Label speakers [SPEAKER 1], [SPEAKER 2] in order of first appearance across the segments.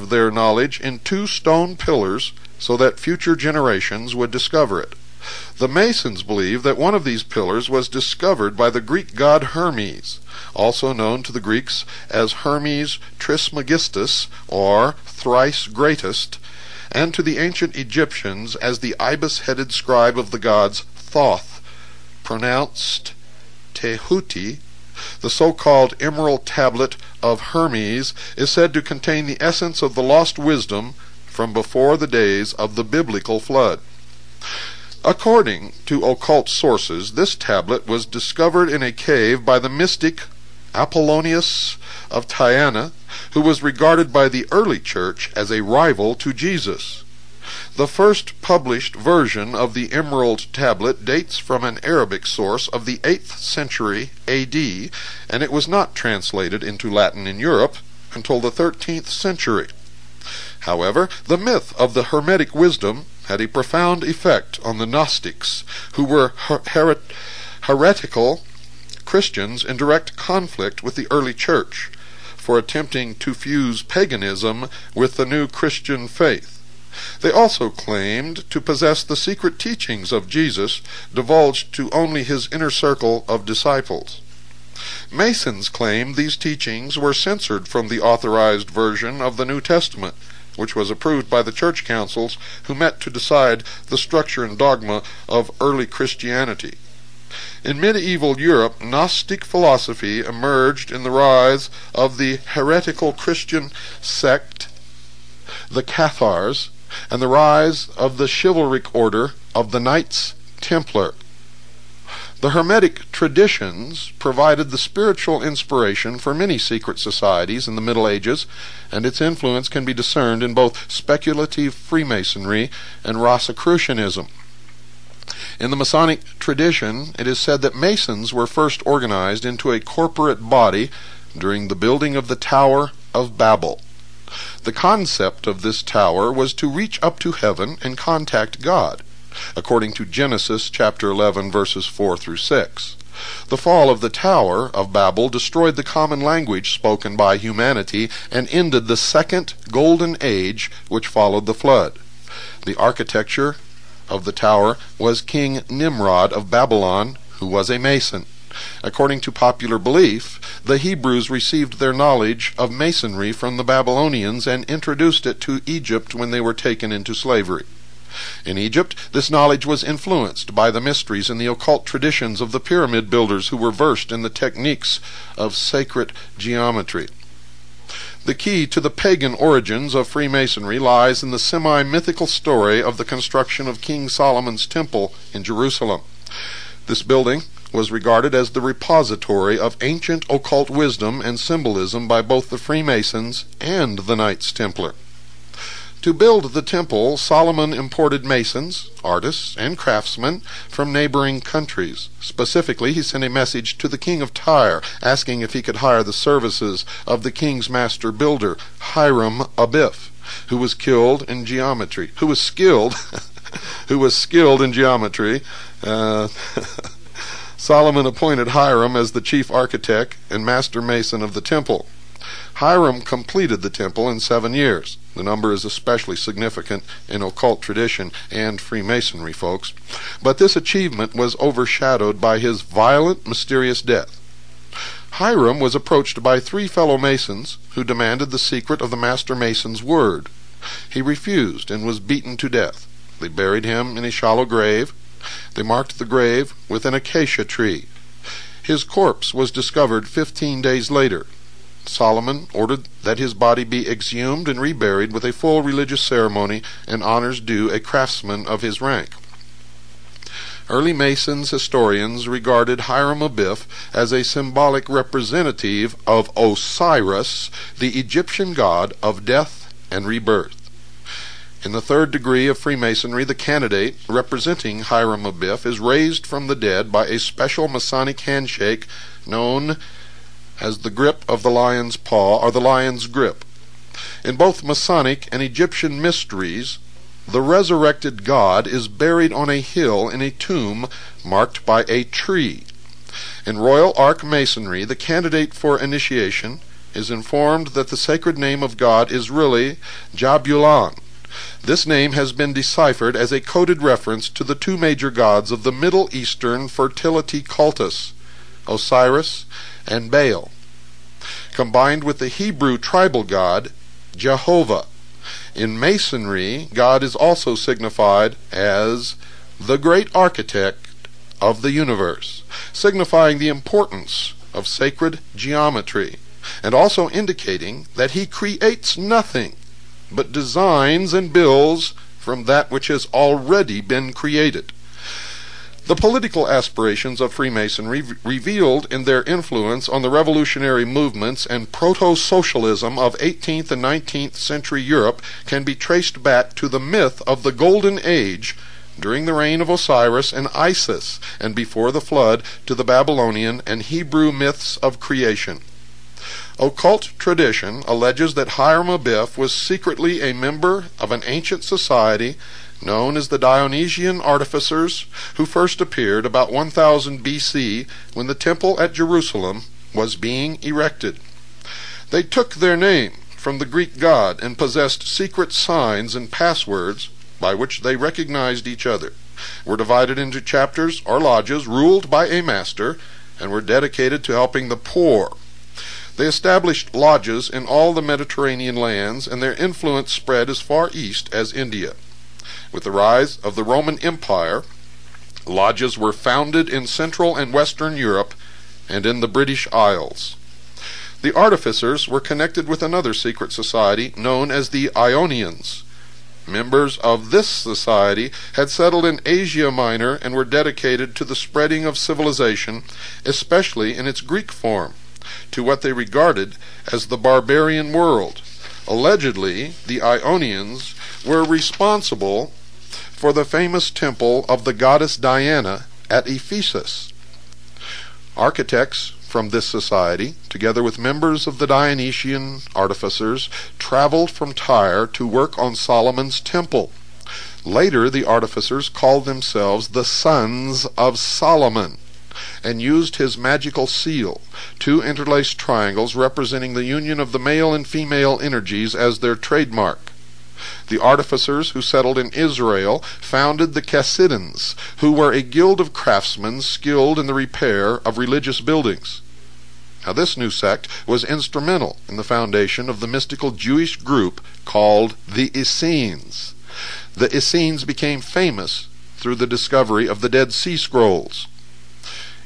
[SPEAKER 1] carved their knowledge in 2 stone pillars so that future generations would discover it. The Masons believe that one of these pillars was discovered by the Greek god Hermes, also known to the Greeks as Hermes Trismegistus, or thrice greatest, and to the ancient Egyptians as the ibis-headed scribe of the gods Thoth, pronounced Tehuti. The so-called Emerald Tablet of Hermes is said to contain the essence of the lost wisdom from before the days of the biblical flood. According to occult sources, this tablet was discovered in a cave by the mystic Apollonius of Tyana, who was regarded by the early church as a rival to Jesus. The first published version of the Emerald Tablet dates from an Arabic source of the 8th century A.D., and it was not translated into Latin in Europe until the 13th century. However, the myth of the Hermetic wisdom had a profound effect on the Gnostics, who were heretical Christians in direct conflict with the early church for attempting to fuse paganism with the new Christian faith. They also claimed to possess the secret teachings of Jesus, divulged to only his inner circle of disciples. Masons claimed these teachings were censored from the authorized version of the New Testament, which was approved by the church councils who met to decide the structure and dogma of early Christianity. In medieval Europe, Gnostic philosophy emerged in the rise of the heretical Christian sect, the Cathars, and the rise of the chivalric order of the Knights Templar. The Hermetic traditions provided the spiritual inspiration for many secret societies in the Middle Ages, and its influence can be discerned in both speculative Freemasonry and Rosicrucianism. In the Masonic tradition, it is said that Masons were first organized into a corporate body during the building of the Tower of Babel. The concept of this tower was to reach up to heaven and contact God, according to Genesis chapter 11, verses 4 through 6. The fall of the Tower of Babel destroyed the common language spoken by humanity and ended the second golden age which followed the flood. The architecture of the tower was King Nimrod of Babylon, who was a Mason. According to popular belief, the Hebrews received their knowledge of masonry from the Babylonians and introduced it to Egypt when they were taken into slavery. In Egypt, this knowledge was influenced by the mysteries and the occult traditions of the pyramid builders who were versed in the techniques of sacred geometry. The key to the pagan origins of Freemasonry lies in the semi-mythical story of the construction of King Solomon's Temple in Jerusalem. This building was regarded as the repository of ancient occult wisdom and symbolism by both the Freemasons and the Knights Templar. To build the temple, Solomon imported masons, artists, and craftsmen from neighboring countries. Specifically, he sent a message to the king of Tyre, asking if he could hire the services of the king's master builder, Hiram Abiff, who was skilled in geometry. Solomon appointed Hiram as the chief architect and master mason of the temple. Hiram completed the temple in 7 years. The number is especially significant in occult tradition and Freemasonry, folks. But this achievement was overshadowed by his violent, mysterious death. Hiram was approached by 3 fellow masons who demanded the secret of the master mason's word. He refused and was beaten to death. They buried him in a shallow grave. They marked the grave with an acacia tree. His corpse was discovered 15 days later. Solomon ordered that his body be exhumed and reburied with a full religious ceremony and honors due a craftsman of his rank. Early Masons historians regarded Hiram Abiff as a symbolic representative of Osiris, the Egyptian god of death and rebirth. In the 3rd degree of Freemasonry, the candidate representing Hiram Abiff is raised from the dead by a special Masonic handshake known as the grip of the lion's paw, or the lion's grip. In both Masonic and Egyptian mysteries, the resurrected god is buried on a hill in a tomb marked by a tree. In Royal Ark Masonry, the candidate for initiation is informed that the sacred name of God is really Jabulan. This name has been deciphered as a coded reference to the two major gods of the Middle Eastern fertility cultus, Osiris and Baal, combined with the Hebrew tribal god, Jehovah. In Masonry, God is also signified as the great architect of the universe, signifying the importance of sacred geometry, and also indicating that he creates nothing, but designs and builds from that which has already been created. The political aspirations of Freemasonry, revealed in their influence on the revolutionary movements and proto-socialism of 18th and 19th century Europe, can be traced back to the myth of the Golden Age during the reign of Osiris and Isis, and before the flood to the Babylonian and Hebrew myths of creation. Occult tradition alleges that Hiram Abiff was secretly a member of an ancient society known as the Dionysian Artificers, who first appeared about 1000 BC when the temple at Jerusalem was being erected. They took their name from the Greek god and possessed secret signs and passwords by which they recognized each other, were divided into chapters or lodges ruled by a master, and were dedicated to helping the poor. They established lodges in all the Mediterranean lands, and their influence spread as far east as India. With the rise of the Roman Empire, lodges were founded in Central and Western Europe and in the British Isles. The Artificers were connected with another secret society known as the Ionians. Members of this society had settled in Asia Minor and were dedicated to the spreading of civilization, especially in its Greek form, to what they regarded as the barbarian world. Allegedly, the Ionians were responsible for the famous temple of the goddess Diana at Ephesus. Architects from this society, together with members of the Dionysian Artificers, traveled from Tyre to work on Solomon's temple. Later, the Artificers called themselves the Sons of Solomon, and used his magical seal, two interlaced triangles representing the union of the male and female energies, as their trademark. The Artificers who settled in Israel founded the Chassidians, who were a guild of craftsmen skilled in the repair of religious buildings. Now, this new sect was instrumental in the foundation of the mystical Jewish group called the Essenes. The Essenes became famous through the discovery of the Dead Sea Scrolls.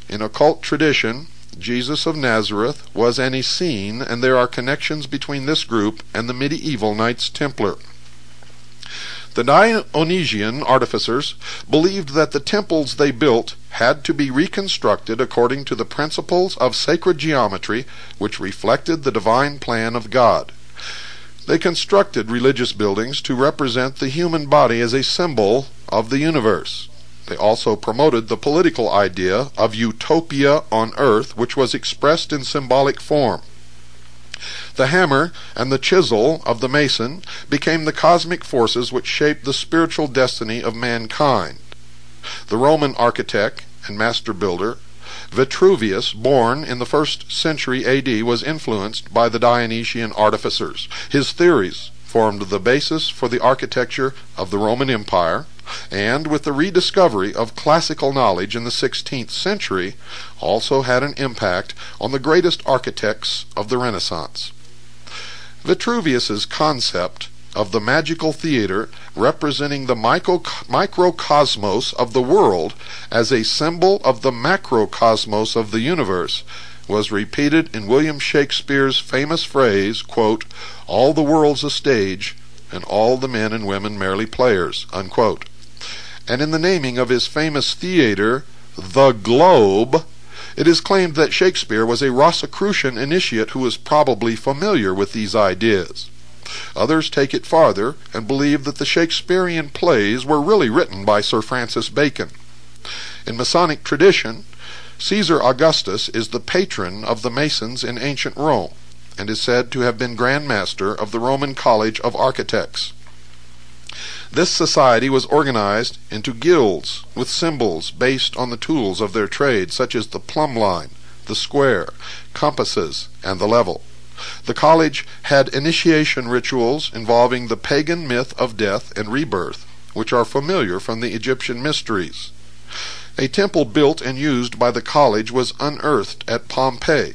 [SPEAKER 1] In occult tradition, Jesus of Nazareth was an Essene, and there are connections between this group and the medieval Knights Templar. The Dionysian Artificers believed that the temples they built had to be reconstructed according to the principles of sacred geometry, which reflected the divine plan of God. They constructed religious buildings to represent the human body as a symbol of the universe. They also promoted the political idea of utopia on earth, which was expressed in symbolic form. The hammer and the chisel of the Mason became the cosmic forces which shaped the spiritual destiny of mankind. The Roman architect and master builder Vitruvius, born in the 1st century AD, was influenced by the Dionysian Artificers. His theories formed the basis for the architecture of the Roman Empire, and with the rediscovery of classical knowledge in the 16th century, also had an impact on the greatest architects of the Renaissance. Vitruvius's concept of the magical theater representing the microcosmos of the world as a symbol of the macrocosmos of the universe was repeated in William Shakespeare's famous phrase, quote, "All the world's a stage, and all the men and women merely players," unquote. And in the naming of his famous theater, the Globe, it is claimed that Shakespeare was a Rosicrucian initiate who was probably familiar with these ideas. Others take it farther and believe that the Shakespearean plays were really written by Sir Francis Bacon. In Masonic tradition, Caesar Augustus is the patron of the Masons in ancient Rome, and is said to have been Grand Master of the Roman College of Architects. This society was organized into guilds with symbols based on the tools of their trade, such as the plumb line, the square, compasses, and the level. The college had initiation rituals involving the pagan myth of death and rebirth, which are familiar from the Egyptian mysteries. A temple built and used by the college was unearthed at Pompeii.